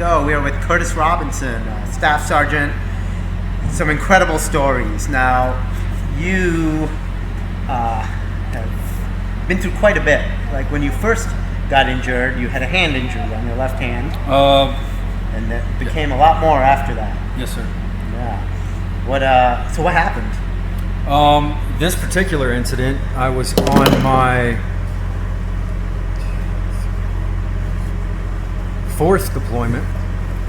go. We are with Curtis Robinson, Staff Sergeant. Some incredible stories. Now, you have been through quite a bit. Like when you first got injured, you had a hand injury on your left hand. And that became a lot more after that. Yes, sir. Yeah. So what happened? This particular incident, I was on my 4th deployment,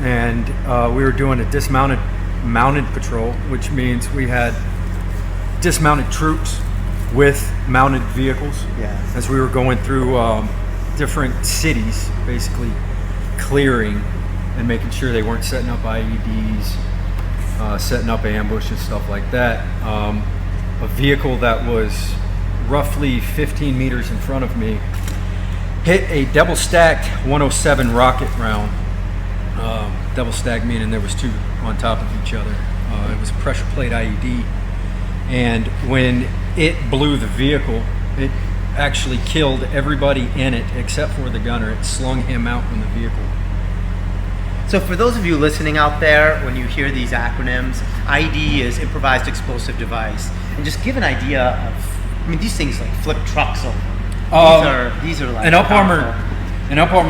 and we were doing a mounted patrol, which means we had dismounted troops with mounted vehicles. Yes. As we were going through different cities, basically clearing and making sure they weren't setting up IEDs, setting up ambushes, stuff like that. A vehicle that was roughly 15 meters in front of me hit a double stacked 107 rocket round. Double stacked meaning there was 2 on top of each other. It was a pressure plate IED, and when it blew the vehicle, it actually killed everybody in it except for the gunner. It slung him out from the vehicle. So for those of you listening out there, when you hear these acronyms, IED is improvised explosive device. And just give an idea of, these things like flip trucks over. These are like an up-armored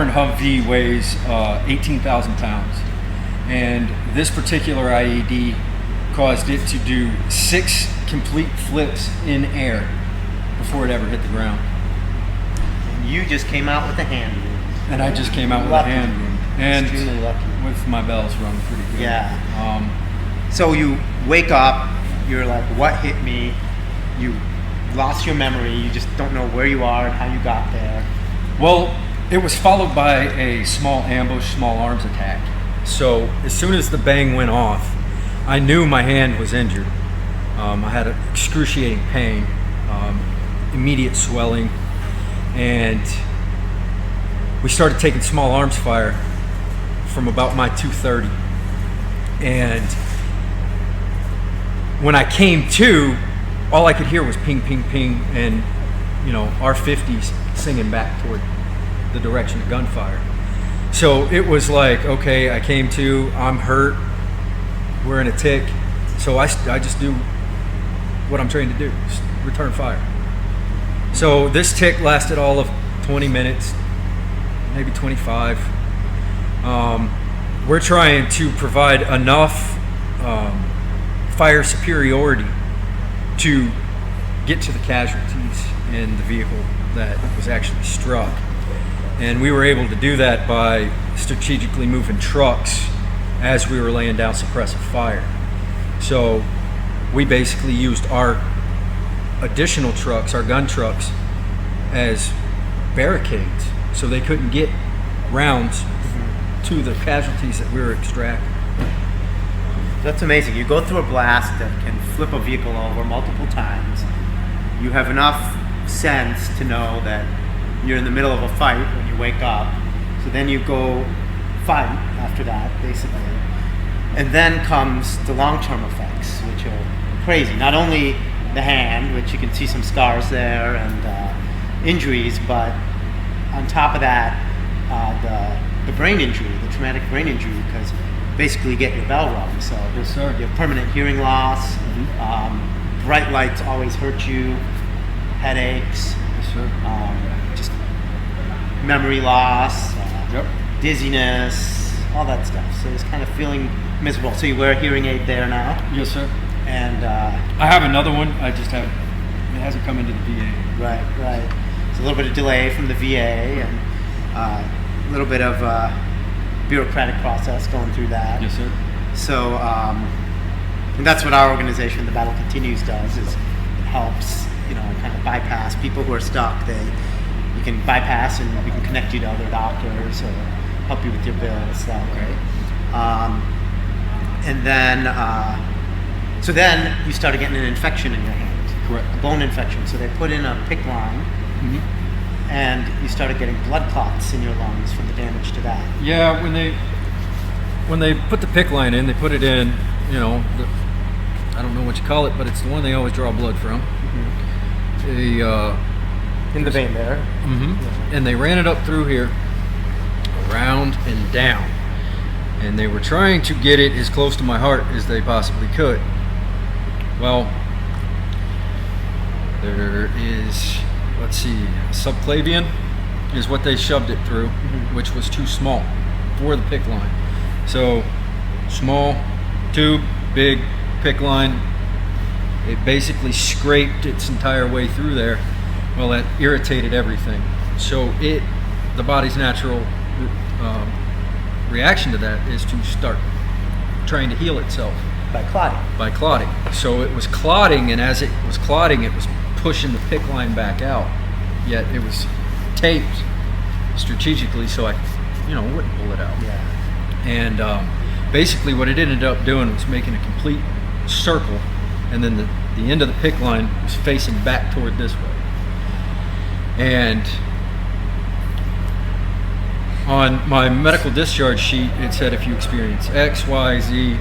Humvee weighs 18,000 pounds. And this particular IED caused it to do 6 complete flips in air before it ever hit the ground. And you just came out with a hand wound. And I just came out with a hand wound. And extremely lucky. With my bells rung pretty good. Yeah. So you wake up, you're like, what hit me? You lost your memory, you just don't know where you are and how you got there. Well, it was followed by a small ambush, small arms attack. So as soon as the bang went off, I knew my hand was injured. I had excruciating pain, immediate swelling, and we started taking small arms fire from about my 230. And when I came to, all I could hear was ping, ping, ping, and R-50s singing back toward the direction of gunfire. So it was like, okay, I came to, I'm hurt, we're in a tick, so I just do what I'm trained to do, just return fire. So this tick lasted all of 20 minutes, maybe 25. We're trying to provide enough fire superiority to get to the casualties in the vehicle that was actually struck. And we were able to do that by strategically moving trucks as we were laying down suppressive fire. So we basically used our additional trucks, our gun trucks, as barricades so they couldn't get rounds to the casualties that we were extracting. That's amazing. You go through a blast that can flip a vehicle over multiple times. You have enough sense to know that you're in the middle of a fight when you wake up. So then you go fight after that, basically. And then comes the long-term effects, which are crazy. Not only the hand, which you can see some scars there, and injuries, but on top of that, the brain injury, the traumatic brain injury, because basically you get your bell rung. So yes, sir. You have permanent hearing loss. Bright lights always hurt you. Headaches. Yes, sir. Just memory loss. Yep. Dizziness. All that stuff. So it's kind of feeling miserable. So you wear a hearing aid there now. Yes, sir. And I have another one. I just haven't. It hasn't come into the VA. Right. It's a little bit of delay from the VA and a little bit of bureaucratic process going through that. Yes, sir. So, and that's what our organization, The Battle Continues, does. Is it helps, kind of bypass people who are stuck. You can bypass, and we can connect you to other doctors or help you with your bills that way. And then, so then you started getting an infection in your hand. Correct. A bone infection. So they put in a PICC line. And you started getting blood clots in your lungs from the damage to that. Yeah, when they put the PICC line in, they put it in, I don't know what you call it, but it's the one they always draw blood from. In the vein there. And they ran it up through here, around and down. and they were trying to get it as close to my heart as they possibly could. Well, there is, let's see, subclavian is what they shoved it through, which was too small for the PICC line. So small tube, big PICC line. It basically scraped its entire way through there. Well, that irritated everything. So the body's natural reaction to that is to start trying to heal itself By clotting. by clotting. So it was clotting, and as it was clotting, it was pushing the PICC line back out. Yet it was taped strategically so I, wouldn't pull it out. Yeah. And basically, what it ended up doing was making a complete circle, and then the end of the PICC line was facing back toward this way. And on my medical discharge sheet, it said if you experience X, Y, Z,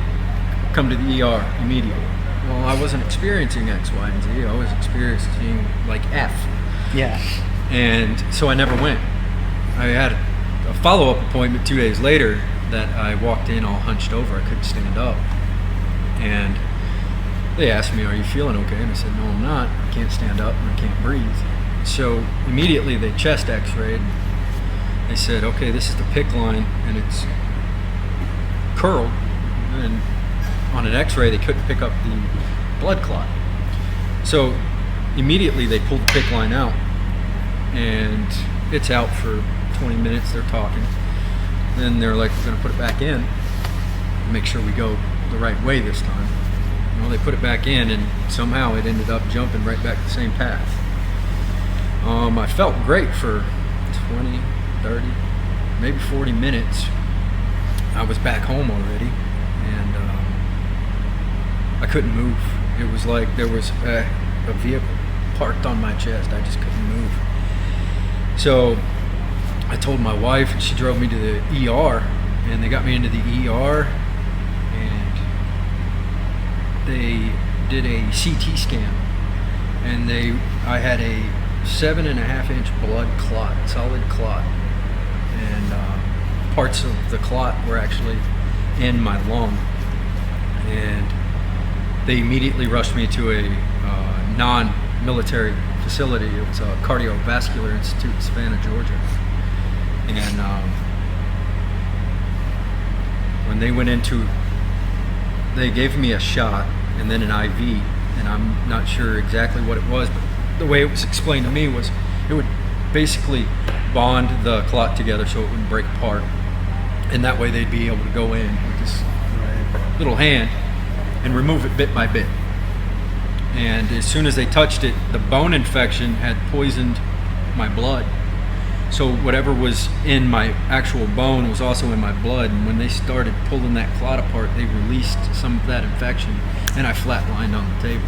come to the ER immediately. Well, I wasn't experiencing X, Y, and Z. I was experiencing like F. Yeah. And so I never went. I had a follow-up appointment 2 days later that I walked in all hunched over. I couldn't stand up. And they asked me, "Are you feeling okay?" And I said, "No, I'm not. I can't stand up and I can't breathe." So immediately they chest x-rayed. They said, "Okay, this is the PICC line and it's curled." And on an x-ray they couldn't pick up the blood clot. So immediately they pulled the PICC line out, and it's out for 20 minutes. They're talking. Then they're like, "We're going to put it back in, make sure we go the right way this time." Well, they put it back in, and somehow it ended up jumping right back the same path. I felt great for 20, 30, maybe 40 minutes. I was back home already, and I couldn't move. It was like there was a vehicle parked on my chest. I just couldn't move. So I told my wife, and she drove me to the ER, and they got me into the ER, and they did a CT scan, and I had a 7.5-inch blood clot, solid clot, and parts of the clot were actually in my lung, and they immediately rushed me to a non-military facility. It was a cardiovascular institute in Savannah, Georgia. And when they went into, they gave me a shot and then an IV, and I'm not sure exactly what it was, but the way it was explained to me was it would basically bond the clot together so it wouldn't break apart, and that way they'd be able to go in with this little hand and remove it bit by bit. And as soon as they touched it, the bone infection had poisoned my blood. So whatever was in my actual bone was also in my blood, and when they started pulling that clot apart, they released some of that infection, and I flatlined on the table.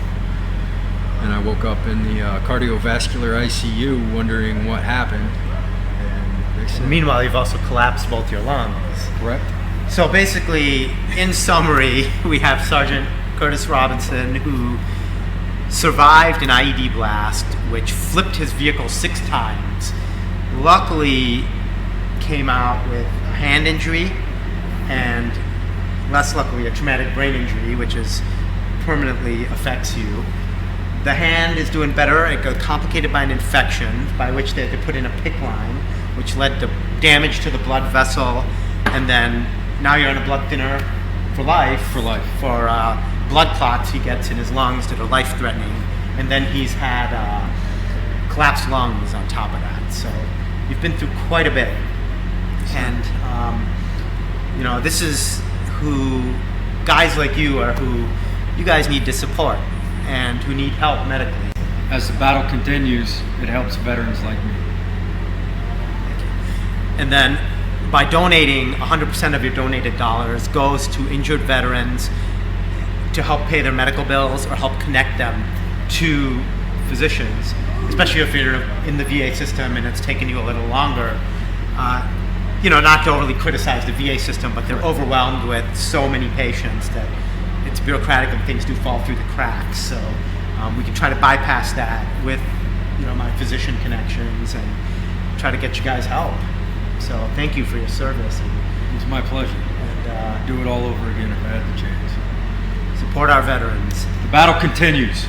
And I woke up in the cardiovascular ICU wondering what happened. And they said, Meanwhile, you've also collapsed both your lungs. correct? So basically, in summary, we have Sergeant Curtis Robinson, who survived an IED blast, which flipped his vehicle 6 times. Luckily, came out with a hand injury, and less luckily, a traumatic brain injury, which permanently affects you. The hand is doing better. It got complicated by an infection, by which they had to put in a PICC line, which led to damage to the blood vessel, and then now you're on a blood thinner for life. For life. For blood clots he gets in his lungs that are life-threatening, and then he's had collapsed lungs on top of that. So you've been through quite a bit, and this is who guys like you are, who you guys need to support and who need help medically. As the battle continues, it helps veterans like me. And then by donating, 100% of your donated dollars goes to injured veterans to help pay their medical bills or help connect them to physicians, especially if you're in the VA system and it's taken you a little longer. Not to overly criticize the VA system, but they're overwhelmed with so many patients that it's bureaucratic and things do fall through the cracks. So we can try to bypass that with, my physician connections and try to get you guys help. So thank you for your service. It's my pleasure. And do it all over again if I had the chance. Support our veterans. The battle continues.